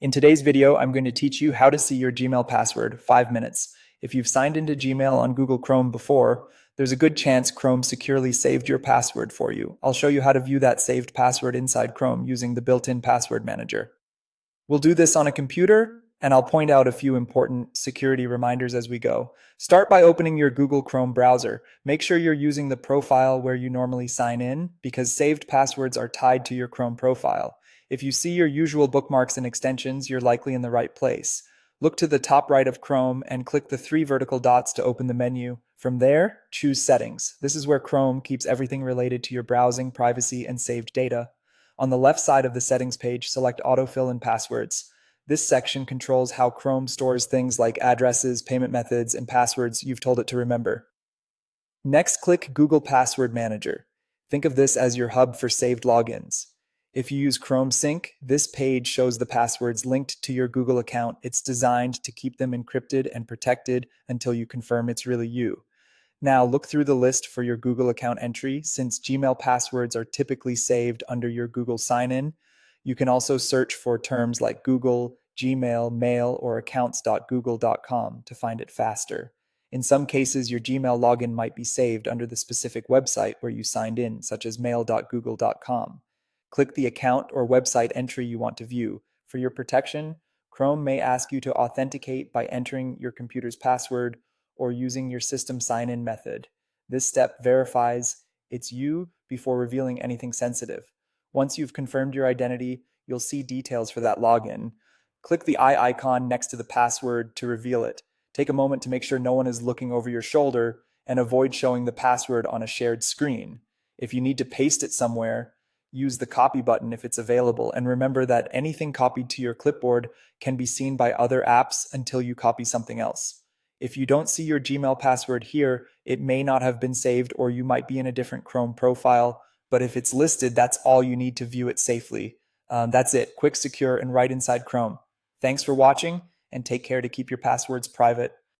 In today's video, I'm going to teach you how to see your Gmail password 5 minutes. If you've signed into Gmail on Google Chrome before, there's a good chance Chrome securely saved your password for you. I'll show you how to view that saved password inside Chrome using the built-in password manager. We'll do this on a computer, and I'll point out a few important security reminders as we go. Start by opening your Google Chrome browser. Make sure you're using the profile where you normally sign in, because saved passwords are tied to your Chrome profile. If you see your usual bookmarks and extensions, you're likely in the right place. Look to the top right of Chrome and click the 3 vertical dots to open the menu. From there, choose Settings. This is where Chrome keeps everything related to your browsing, privacy, and saved data. On the left side of the settings page, select Autofill and Passwords. This section controls how Chrome stores things like addresses, payment methods, and passwords you've told it to remember. Next, click Google Password Manager. Think of this as your hub for saved logins. If you use Chrome Sync, this page shows the passwords linked to your Google account. It's designed to keep them encrypted and protected until you confirm it's really you. Now look through the list for your Google account entry. Since Gmail passwords are typically saved under your Google sign-in, you can also search for terms like Google, Gmail, Mail, or accounts.google.com to find it faster. In some cases, your Gmail login might be saved under the specific website where you signed in, such as mail.google.com. Click the account or website entry you want to view. For your protection, Chrome may ask you to authenticate by entering your computer's password or using your system sign-in method. This step verifies it's you before revealing anything sensitive. Once you've confirmed your identity, you'll see details for that login. Click the eye icon next to the password to reveal it. Take a moment to make sure no one is looking over your shoulder and avoid showing the password on a shared screen. If you need to paste it somewhere, use the copy button if it's available, and remember that anything copied to your clipboard can be seen by other apps until you copy something else. If you don't see your Gmail password here, it may not have been saved, or you might be in a different Chrome profile, but if it's listed, that's all you need to view it safely. That's it, quick, secure, and right inside Chrome. Thanks for watching, and take care to keep your passwords private.